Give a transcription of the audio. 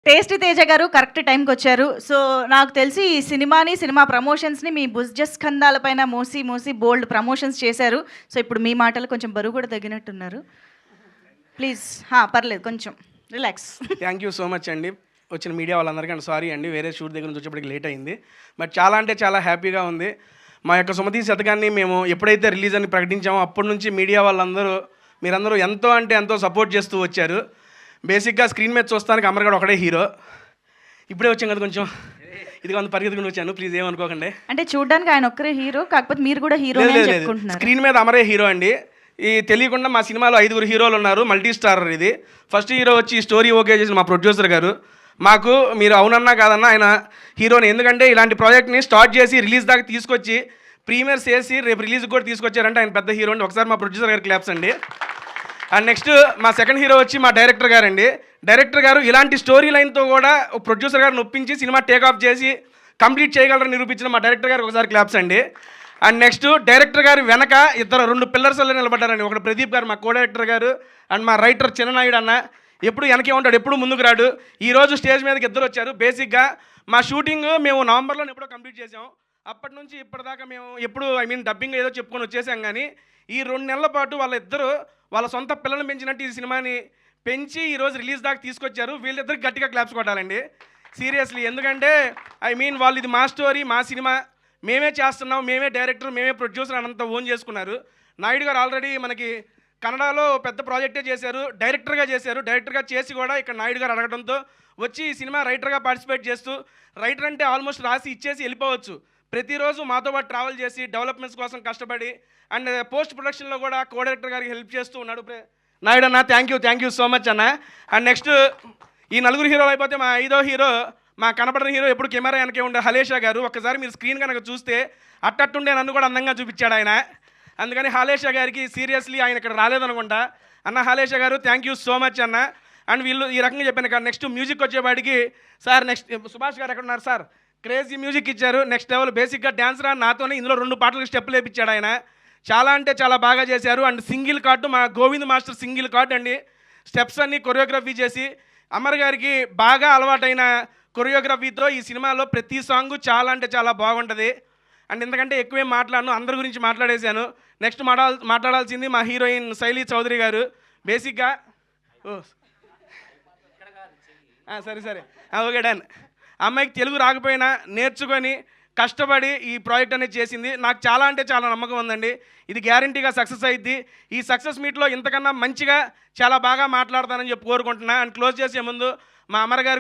Tasty Teja గారు correct టైంకొచ్చారు. So, నాకు తెలిసి ఈ సినిమాని, సినిమా ప్రమోషన్స్‌ని మీ భుజస్కంధాల పైన మోసి, మోసి బోలెడు ప్రమోషన్స్ చేశారు. సో, ఇప్పుడు మీ మాటలు కొంచెం బరువు కూడా తగ్గినట్టున్నారు. ప్లీజ్ పర్లేదు కొంచెం relax. Thank you so much అండి. వచ్చిన మీడియా వాళ్ళందరికీ అండ్ సారీ అండి, వేరే షూట్ దగ్గర నుంచి వచ్చేప్పటికి లేట్ అయింది. బట్ చాలా అంటే చాలా హ్యాపీగా ఉంది. మా యొక్క సుమతి శతకాన్ని మేము ఎప్పుడైతే రిలీజ్ అని ప్రకటించామో అప్పటి నుంచి మీడియా వాళ్ళందరూ మీరందరూ ఎంతో అంటే ఎంతో సపోర్ట్ చేస్తూ వచ్చారు. బేసిక్గా స్క్రీన్ మీద చూస్తానికి అమర్గాడు ఒకడే హీరో. ఇప్పుడే వచ్చాం కదా కొంచెం ఇది కొంత పరిగెత్తుకుని వచ్చాను, ప్లీజ్ ఏమనుకోకండి. అంటే చూడడానికి ఆయన ఒక్కరే హీరో, కాకపోతే మీరు కూడా హీరో చెప్పుకుంటున్నారు. స్క్రీన్ మీద అమరే హీరో అండి. ఈ తెలియకుండా మా సినిమాలో 5 హీరోలు ఉన్నారు, మల్టీ స్టారర్ ఇది. ఫస్ట్ హీరో వచ్చి స్టోరీ ఓకే చేసిన మా ప్రొడ్యూసర్ గారు. మాకు మీరు అవునన్నా కాదన్నా ఆయన హీరోని, ఎందుకంటే ఇలాంటి ప్రాజెక్ట్ని స్టార్ట్ చేసి రిలీజ్ దాకా తీసుకొచ్చి ప్రీమియర్స్ చేసి రేపు రిలీజ్కి కూడా తీసుకొచ్చారంటే ఆయన పెద్ద హీరో అండి. ఒకసారి మా ప్రొడ్యూసర్ గారు క్లాప్స్ అండి. అండ్ నెక్స్ట్ మా సెకండ్ హీరో వచ్చి మా డైరెక్టర్ గారు అండి. డైరెక్టర్ గారు ఇలాంటి స్టోరీ లైన్తో కూడా ప్రొడ్యూసర్ గారిని ఒప్పించి సినిమా టేక్ ఆఫ్ చేసి కంప్లీట్ చేయగలరని నిరూపించిన మా డైరెక్టర్ గారికి ఒకసారి క్లాప్స్ అండి. అండ్ నెక్స్ట్ డైరెక్టర్ గారు వెనక 2 పిల్లర్స్లో నిలబడ్డారండి. ఒకటి ప్రదీప్ గారు మా కో డైరెక్టర్ గారు, అండ్ మా రైటర్ చిన్ననాయుడు అన్న. ఎప్పుడు వెనకే ఉంటాడు, ఎప్పుడు ముందుకు రాడు. ఈరోజు స్టేజ్ మీదకి 2 వచ్చారు. బేసిక్గా మా షూటింగ్ మేము నవంబర్లో ఎప్పుడో కంప్లీట్ చేసాం. అప్పటి నుంచి ఇప్పటిదాకా మేము ఎప్పుడు డబ్బింగ్ ఏదో చెప్పుకొని వచ్చేసాం. కానీ ఈ 2 నెలల పాటు వాళ్ళిద్దరూ వాళ్ళ సొంత పిల్లలు పెంచినట్టు ఈ సినిమాని పెంచి ఈరోజు రిలీజ్ దాకా తీసుకొచ్చారు. వీళ్ళిద్దరికి గట్టిగా క్లాప్స్ కొట్టాలండి సీరియస్లీ. ఎందుకంటే వాళ్ళు ఇది మా స్టోరీ, మా సినిమా, మేమే చేస్తున్నాం, మేమే డైరెక్టర్, మేమే ప్రొడ్యూసర్ అనంత ఓన్ చేసుకున్నారు. నాయుడు గారు ఆల్రెడీ మనకి కన్నడలో పెద్ద ప్రాజెక్టే చేశారు, డైరెక్టర్గా చేశారు. డైరెక్టర్గా చేసి కూడా ఇక్కడ నాయుడు గారు అడగడంతో వచ్చి ఈ సినిమా రైటర్గా పార్టిసిపేట్ చేస్తూ, రైటర్ అంటే ఆల్మోస్ట్ రాసి ఇచ్చేసి వెళ్ళిపోవచ్చు, ప్రతిరోజు మాతో పాటు ట్రావెల్ చేసి డెవలప్మెంట్స్ కోసం కష్టపడి అండ్ పోస్ట్ ప్రొడక్షన్లో కూడా కో డైరెక్టర్ గారికి హెల్ప్ చేస్తూ ఉన్నాడు నాయుడు అన్న. థ్యాంక్ యూ సో మచ్ అన్న. అండ్ నెక్స్ట్ ఈ 4 హీరోలు అయిపోతే మా 5వ హీరో, మా కనపడిన హీరో, ఎప్పుడు కెమెరా వెనకే ఉండే హలేషా గారు. ఒక్కసారి మీరు స్క్రీన్ కనుక చూస్తే అట్టట్టుండే నన్ను కూడా అందంగా చూపించాడు ఆయన. అందుకని హాలేషా గారికి సీరియస్లీ ఆయన ఇక్కడ రాలేదనుకుంటా. అన్న హాలేషా గారు థ్యాంక్ యూ సో మచ్ అన్న. అండ్ వీళ్ళు ఈ రకంగా చెప్పాను కదా. నెక్స్ట్ మ్యూజిక్ వచ్చేవాడికి సార్, నెక్స్ట్ సుభాష్ గారు ఎక్కడ ఉన్నారు సార్, క్రేజీ మ్యూజిక్ ఇచ్చారు, నెక్స్ట్ లెవెల్. బేసిక్గా డ్యాన్స్ రా నాతోనే ఇందులో 2 పాటలకు స్టెప్పులు వేయించాడు ఆయన. చాలా అంటే చాలా బాగా చేశారు. అండ్ సింగిల్ కార్డు మా గోవింద్ మాస్టర్ సింగిల్ కార్డు అండి. స్టెప్స్ అన్నీ కొరియోగ్రఫీ చేసి అమర్ గారికి బాగా అలవాటైన కొరియోగ్రఫీతో ఈ సినిమాలో ప్రతి సాంగ్ చాలా అంటే చాలా బాగుంటుంది. అండ్ ఎందుకంటే ఎక్కువేం మాట్లాడను, అందరి గురించి మాట్లాడేశాను. నెక్స్ట్ మాట్లాడాల్సింది మా హీరోయిన్ శైలీ చౌదరి గారు. బేసిక్గా సరే ఓకే డన్. అమ్మాయికి తెలుగు రాకపోయినా నేర్చుకొని కష్టపడి ఈ ప్రాజెక్ట్ అనేది చేసింది. నాకు చాలా అంటే చాలా నమ్మకం ఉందండి, ఇది గ్యారంటీగా సక్సెస్ అయ్యిద్ది. ఈ సక్సెస్ మీట్లో ఇంతకన్నా మంచిగా చాలా బాగా మాట్లాడతానని చెప్పి కోరుకుంటున్నా. అండ్ క్లోజ్ చేసే ముందు మా అమర్ గారు